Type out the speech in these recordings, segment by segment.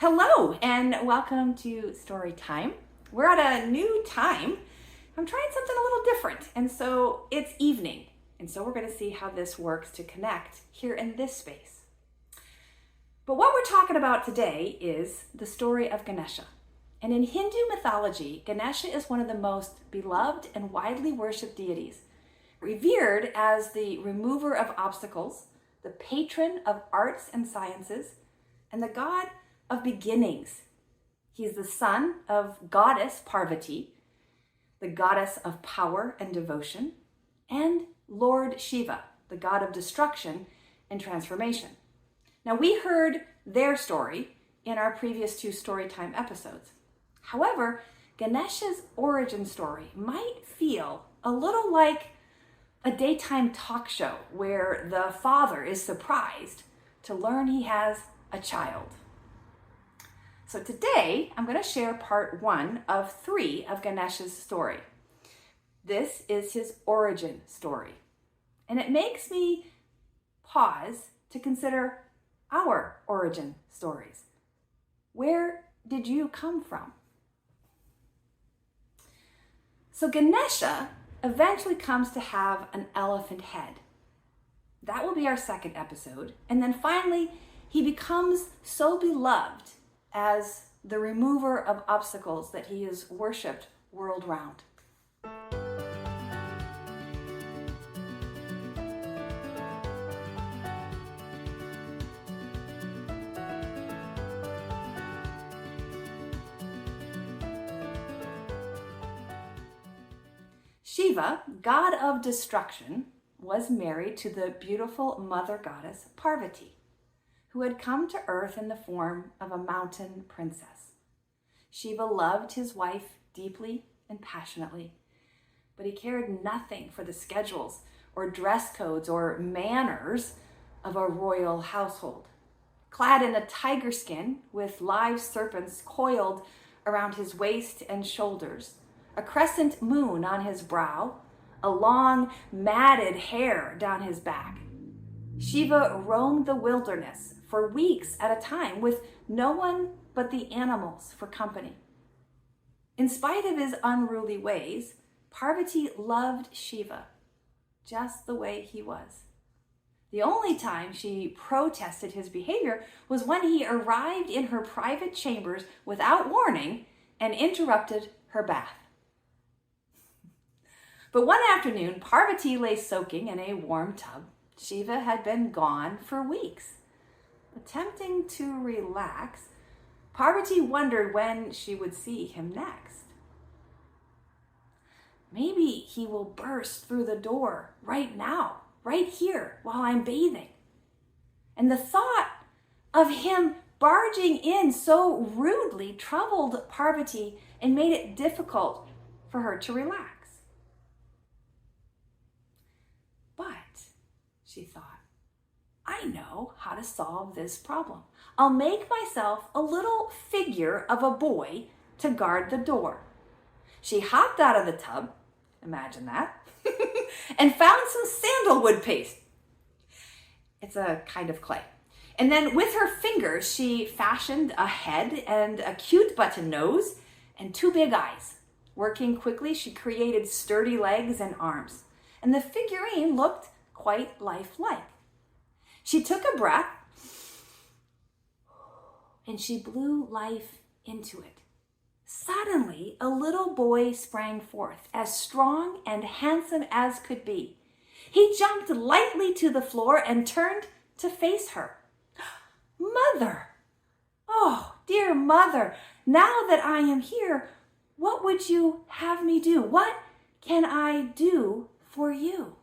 Hello and welcome to Storytime. We're at a new time. I'm trying something a little different, and so it's evening. And so we're going to see how this works to connect here in this space. But what we're talking about today is the story of Ganesha. And in Hindu mythology, Ganesha is one of the most beloved and widely worshipped deities, revered as the remover of obstacles, the patron of arts and sciences, and the god of beginnings. He's the son of goddess Parvati, the goddess of power and devotion, and Lord Shiva, the god of destruction and transformation. Now, we heard their story in our previous two Storytime episodes. However, Ganesha's origin story might feel a little like a daytime talk show where the father is surprised to learn he has a child. So today, I'm going to share part 1 of 3 of Ganesha's story. This is his origin story. And it makes me pause to consider our origin stories. Where did you come from? So Ganesha eventually comes to have an elephant head. That will be our second episode. And then finally, he becomes so beloved as the remover of obstacles that he is worshipped world round. Shiva, god of destruction, was married to the beautiful mother goddess Parvati, who had come to earth in the form of a mountain princess. Shiva loved his wife deeply and passionately, but he cared nothing for the schedules or dress codes or manners of a royal household. Clad in a tiger skin with live serpents coiled around his waist and shoulders, a crescent moon on his brow, a long matted hair down his back, Shiva roamed the wilderness for weeks at a time with no one but the animals for company. In spite of his unruly ways, Parvati loved Shiva just the way he was. The only time she protested his behavior was when he arrived in her private chambers without warning and interrupted her bath. But one afternoon, Parvati lay soaking in a warm tub. Shiva had been gone for weeks. Attempting to relax, Parvati wondered when she would see him next. Maybe he will burst through the door right now, right here, while I'm bathing. And the thought of him barging in so rudely troubled Parvati and made it difficult for her to relax. But, she thought, I know how to solve this problem. I'll make myself a little figure of a boy to guard the door. She hopped out of the tub, imagine that, and found some sandalwood paste. It's a kind of clay. And then with her fingers, she fashioned a head and a cute button nose and 2 big eyes. Working quickly, she created sturdy legs and arms. And the figurine looked quite lifelike. She took a breath and she blew life into it. Suddenly, a little boy sprang forth, as strong and handsome as could be. He jumped lightly to the floor and turned to face her. Mother! Oh, dear mother, now that I am here, what would you have me do? What can I do for you?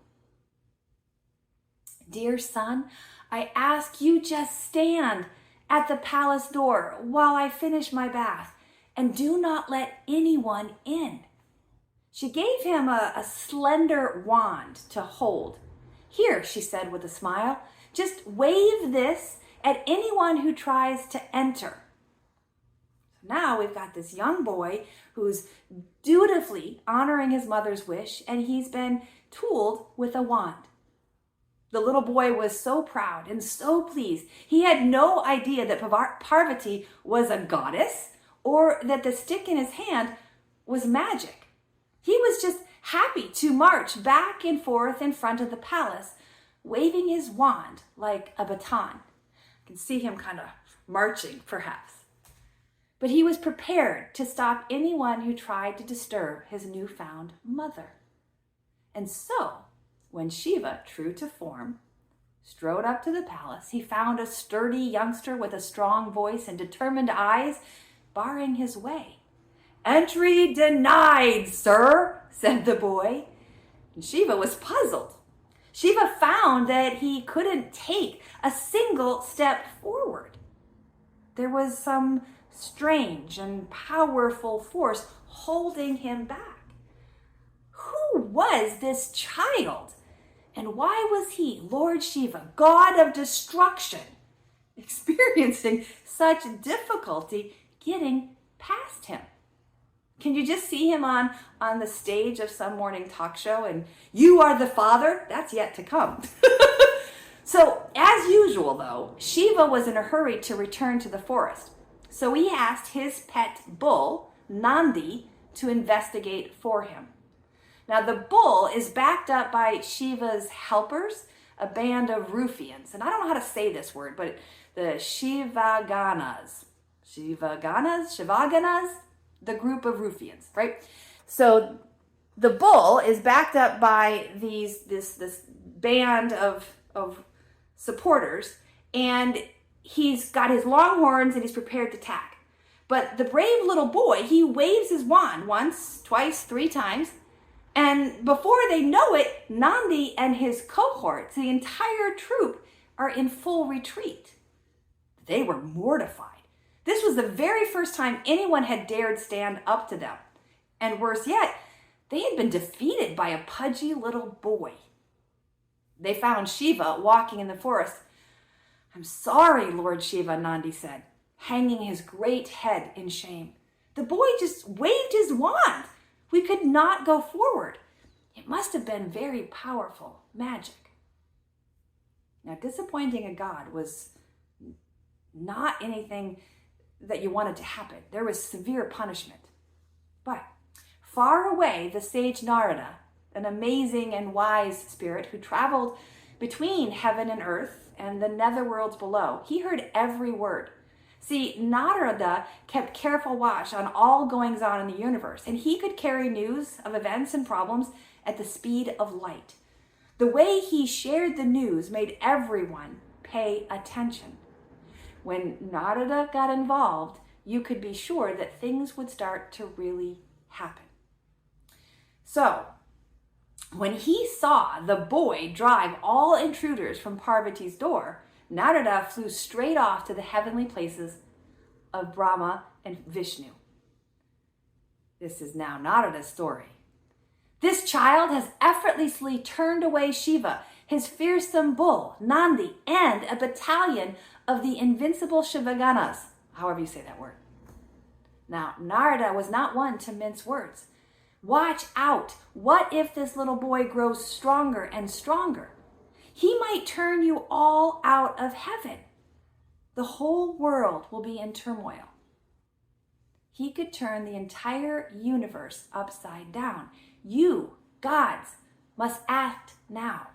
Dear son, I ask you just stand at the palace door while I finish my bath, and do not let anyone in. She gave him a slender wand to hold. Here, she said with a smile, just wave this at anyone who tries to enter. So now we've got this young boy who's dutifully honoring his mother's wish, and he's been tooled with a wand. The little boy was so proud and so pleased. He had no idea that Parvati was a goddess or that the stick in his hand was magic. He was just happy to march back and forth in front of the palace, waving his wand like a baton. I can see him kind of marching, perhaps. But he was prepared to stop anyone who tried to disturb his newfound mother. And so, when Shiva, true to form, strode up to the palace, he found a sturdy youngster with a strong voice and determined eyes barring his way. "Entry denied, sir," said the boy. And Shiva was puzzled. Shiva found that he couldn't take a single step forward. There was some strange and powerful force holding him back. Who was this child? And why was he, Lord Shiva, god of destruction, experiencing such difficulty getting past him? Can you just see him on the stage of some morning talk show and "You are the father"? That's yet to come. So, as usual though, Shiva was in a hurry to return to the forest. So he asked his pet bull, Nandi, to investigate for him. Now the bull is backed up by Shiva's helpers, a band of ruffians. And I don't know how to say this word, but the Shivaganas, the group of ruffians, right? So the bull is backed up by this band of supporters, and he's got his long horns and he's prepared to attack. But the brave little boy, he waves his wand once, twice, 3 times, and before they know it, Nandi and his cohorts, the entire troop, are in full retreat. They were mortified. This was the very first time anyone had dared stand up to them. And worse yet, they had been defeated by a pudgy little boy. They found Shiva walking in the forest. "I'm sorry, Lord Shiva," Nandi said, hanging his great head in shame. "The boy just waved his wand. We could not go forward. It must have been very powerful magic." Now, disappointing a god was not anything that you wanted to happen. There was severe punishment. But far away, the sage Narada, an amazing and wise spirit who traveled between heaven and earth and the netherworlds below, he heard every word. See, Narada kept careful watch on all goings on in the universe, and he could carry news of events and problems at the speed of light. The way he shared the news made everyone pay attention. When Narada got involved, you could be sure that things would start to really happen. So, when he saw the boy drive all intruders from Parvati's door, Narada flew straight off to the heavenly places of Brahma and Vishnu. This is now Narada's story. "This child has effortlessly turned away Shiva, his fearsome bull, Nandi, and a battalion of the invincible Shivaganas," however you say that word. Now, Narada was not one to mince words. "Watch out. What if this little boy grows stronger and stronger? He might turn you all out of heaven. The whole world will be in turmoil. He could turn the entire universe upside down. You, gods, must act now."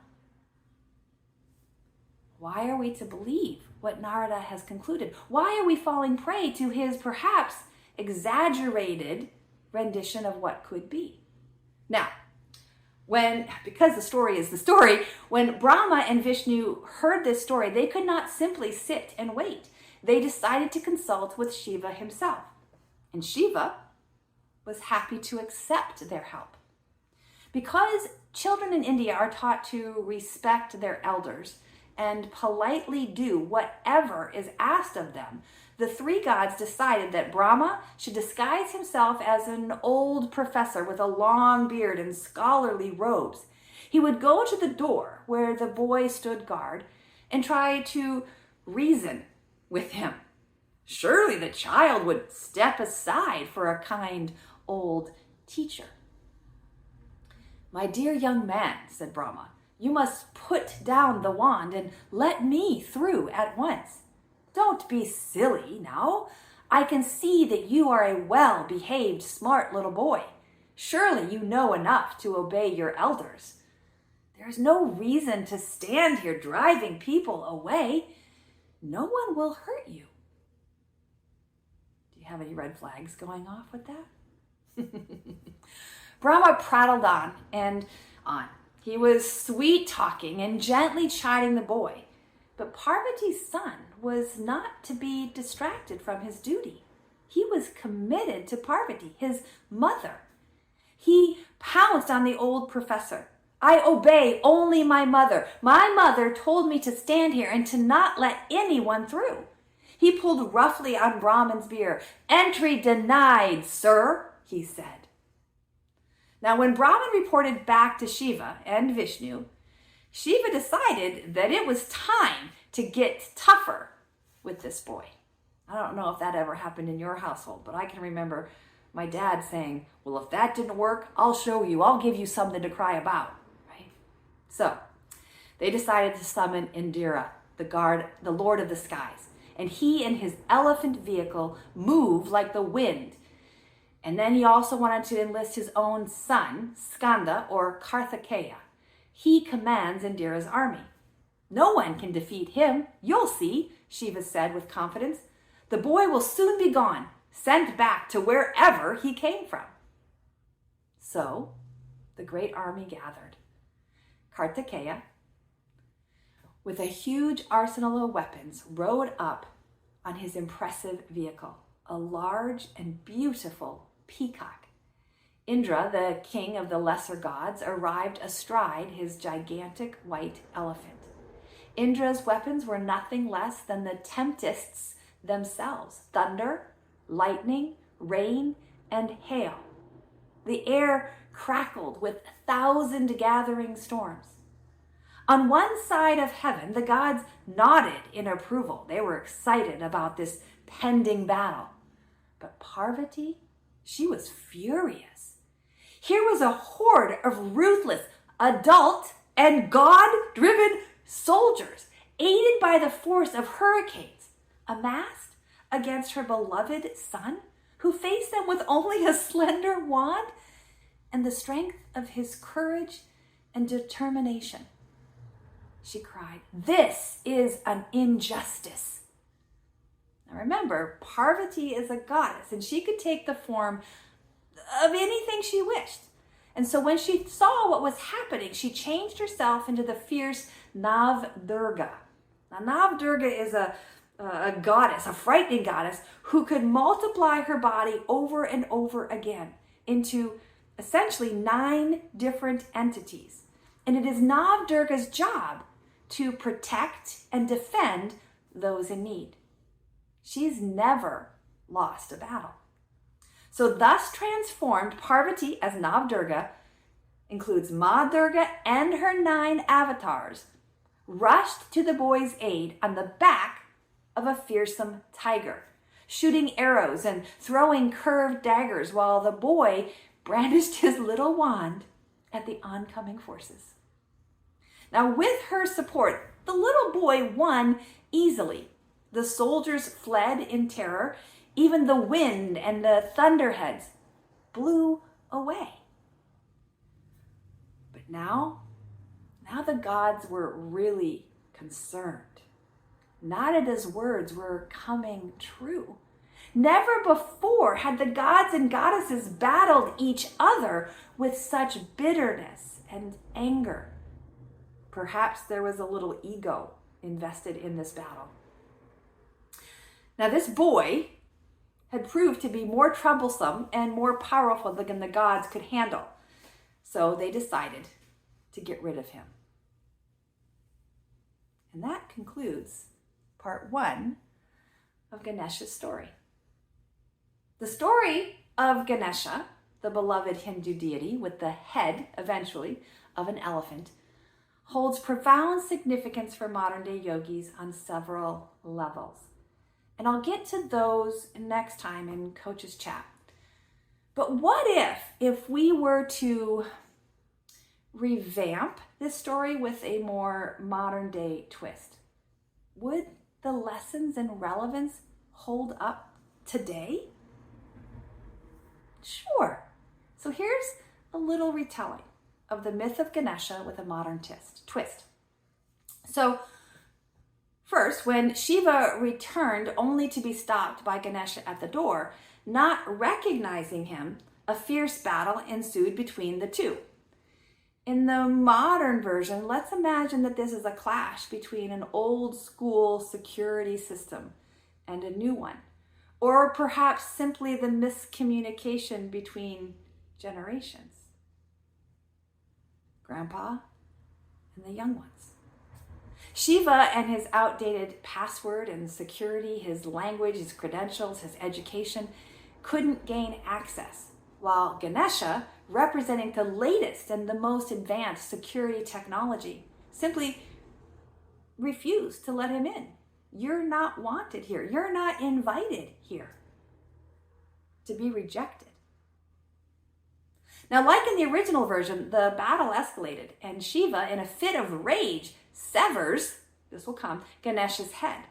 Why are we to believe what Narada has concluded? Why are we falling prey to his perhaps exaggerated rendition of what could be? Now, because the story is the story, when Brahma and Vishnu heard this story, they could not simply sit and wait. They decided to consult with Shiva himself. And Shiva was happy to accept their help. Because children in India are taught to respect their elders and politely do whatever is asked of them, the 3 gods decided that Brahma should disguise himself as an old professor with a long beard and scholarly robes. He would go to the door where the boy stood guard and try to reason with him. Surely the child would step aside for a kind old teacher. "My dear young man," said Brahma, You must put down the wand and let me through at once. Don't be silly now. I can see that you are a well-behaved, smart little boy. Surely you know enough to obey your elders. There's no reason to stand here driving people away. No one will hurt you. Do you have any red flags going off with that? Brahma prattled on and on. He was sweet-talking and gently chiding the boy. But Parvati's son was not to be distracted from his duty. He was committed to Parvati, his mother. He pounced on the old professor. I obey only my mother. My mother told me to stand here and to not let anyone through. He pulled roughly on Brahman's beard. Entry denied, sir, he said. Now, when Brahman reported back to Shiva and Vishnu, Shiva decided that it was time to get tougher with this boy. I don't know if that ever happened in your household, but I can remember my dad saying, well, if that didn't work, I'll show you. I'll give you something to cry about, right? So they decided to summon Indira, the Lord of the skies, and he and his elephant vehicle moved like the wind. And then he also wanted to enlist his own son, Skanda or Karthikeya. He commands Indira's army. No one can defeat him. You'll see, Shiva said with confidence. The boy will soon be gone, sent back to wherever he came from. So the great army gathered. Karthikeya, with a huge arsenal of weapons, rode up on his impressive vehicle, a large and beautiful peacock. Indra, the king of the lesser gods, arrived astride his gigantic white elephant. Indra's weapons were nothing less than the tempests themselves: thunder, lightning, rain, and hail. The air crackled with 1,000 gathering storms. On one side of heaven, the gods nodded in approval. They were excited about this pending battle. But Parvati, she was furious. Here was a horde of ruthless, adult, and God-driven soldiers, aided by the force of hurricanes, amassed against her beloved son, who faced them with only a slender wand and the strength of his courage and determination. She cried, "This is an injustice." Now remember, Parvati is a goddess, and she could take the form of anything she wished. And so when she saw what was happening, she changed herself into the fierce Navdurga. Now, Navdurga is a goddess, a frightening goddess, who could multiply her body over and over again into essentially 9 different entities. And it is Navdurga's job to protect and defend those in need. She's never lost a battle. So thus transformed, Parvati as Navdurga includes Ma Durga and her 9 avatars, rushed to the boy's aid on the back of a fearsome tiger, shooting arrows and throwing curved daggers while the boy brandished his little wand at the oncoming forces. Now, with her support, the little boy won easily. The soldiers fled in terror. Even the wind and the thunderheads blew away. But now the gods were really concerned. Narada's words were coming true. Never before had the gods and goddesses battled each other with such bitterness and anger. Perhaps there was a little ego invested in this battle. Now, this boy had proved to be more troublesome and more powerful than the gods could handle. So they decided to get rid of him. And that concludes part 1 of Ganesha's story. The story of Ganesha, the beloved Hindu deity with the head, eventually, of an elephant, holds profound significance for modern-day yogis on several levels. And I'll get to those next time in Coach's Chat. But what if we were to revamp this story with a more modern day twist, would the lessons and relevance hold up today? Sure. So here's a little retelling of the myth of Ganesha with a modern twist. So first, when Shiva returned only to be stopped by Ganesha at the door, not recognizing him, a fierce battle ensued between the two. In the modern version, let's imagine that this is a clash between an old school security system and a new one, or perhaps simply the miscommunication between generations. Grandpa and the young ones. Shiva and his outdated password and security, his language, his credentials, his education, couldn't gain access, while Ganesha, representing the latest and the most advanced security technology, simply refused to let him in. You're not wanted here. You're not invited here. To be rejected. Now, like in the original version, the battle escalated, and Shiva, in a fit of rage, severs, this will come, Ganesha's head.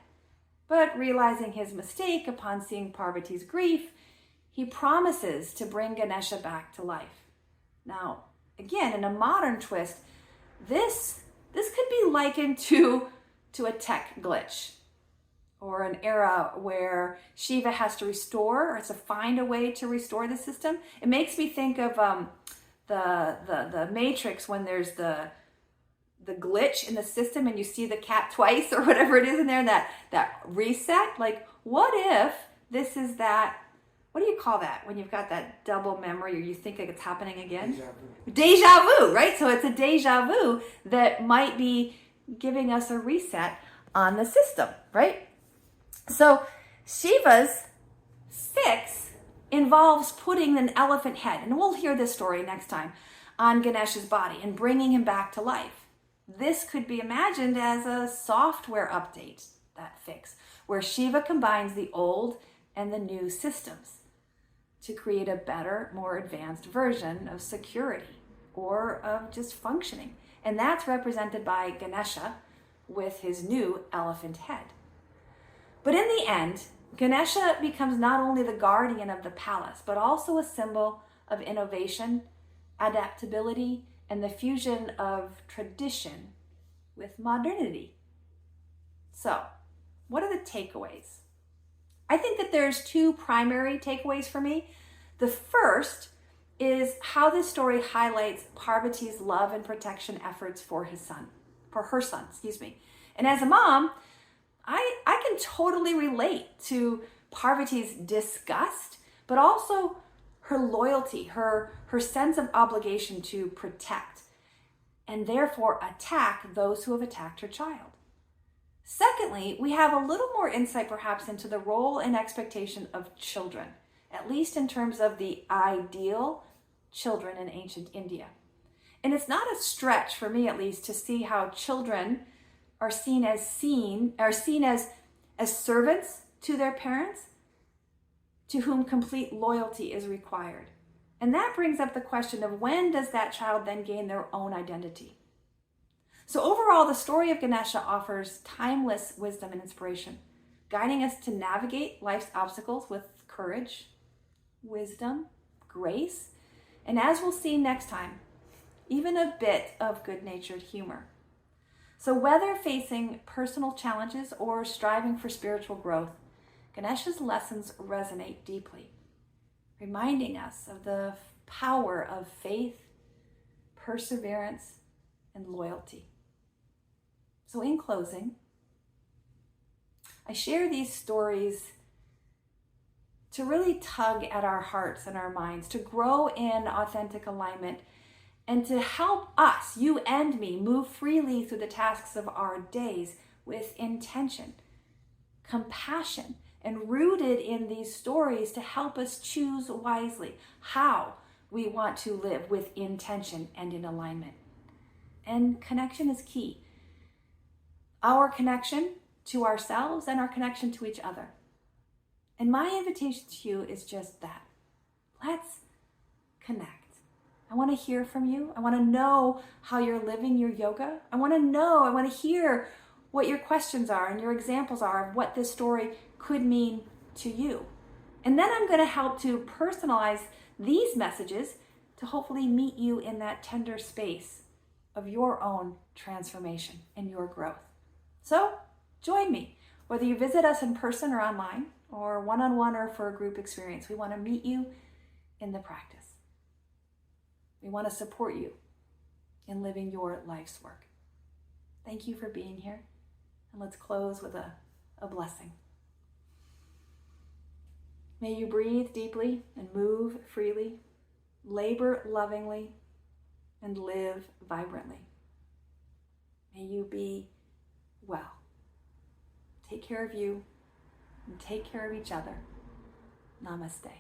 But realizing his mistake upon seeing Parvati's grief, he promises to bring Ganesha back to life. Now, again, in a modern twist, this could be likened to a tech glitch, or an era where Shiva has to restore, or has to find a way to restore the system. It makes me think of the Matrix, when there's the glitch in the system and you see the cat twice or whatever it is in there, and that reset. Like, what if this is that, what do you call that when you've got that double memory, or you think like it's happening again? Deja vu, right? So it's a deja vu that might be giving us a reset on the system, right? So Shiva's fix involves putting an elephant head, and we'll hear this story next time, on Ganesha's body and bringing him back to life. This could be imagined as a software update, that fix, where Shiva combines the old and the new systems to create a better, more advanced version of security or of just functioning. And that's represented by Ganesha with his new elephant head. But in the end, Ganesha becomes not only the guardian of the palace, but also a symbol of innovation, adaptability, and the fusion of tradition with modernity. So, what are the takeaways? I think that there's two primary takeaways for me. The first is how this story highlights Parvati's love and protection efforts for her son. And as a mom, I can totally relate to Parvati's disgust, but also her loyalty, her sense of obligation to protect, and therefore attack those who have attacked her child. Secondly, we have a little more insight perhaps into the role and expectation of children, at least in terms of the ideal children in ancient India. And it's not a stretch for me, at least, to see how children are seen as servants to their parents, to whom complete loyalty is required. And that brings up the question of, when does that child then gain their own identity? So overall, the story of Ganesha offers timeless wisdom and inspiration, guiding us to navigate life's obstacles with courage, wisdom, grace, and as we'll see next time, even a bit of good-natured humor. So whether facing personal challenges or striving for spiritual growth, Ganesha's lessons resonate deeply, reminding us of the power of faith, perseverance, and loyalty. So in closing, I share these stories to really tug at our hearts and our minds, to grow in authentic alignment, and to help us, you and me, move freely through the tasks of our days with intention, compassion, and rooted in these stories to help us choose wisely how we want to live with intention and in alignment. And connection is key. Our connection to ourselves and our connection to each other. And my invitation to you is just that. Let's connect. I want to hear from you. I want to know how you're living your yoga. I want to hear what your questions are and your examples are of what this story could mean to you. And then I'm going to help to personalize these messages to hopefully meet you in that tender space of your own transformation and your growth. So join me, whether you visit us in person or online, or one-on-one or for a group experience. We want to meet you in the practice. We want to support you in living your life's work. Thank you for being here. And let's close with a blessing. May you breathe deeply and move freely, labor lovingly, and live vibrantly. May you be well. Take care of you and take care of each other. Namaste.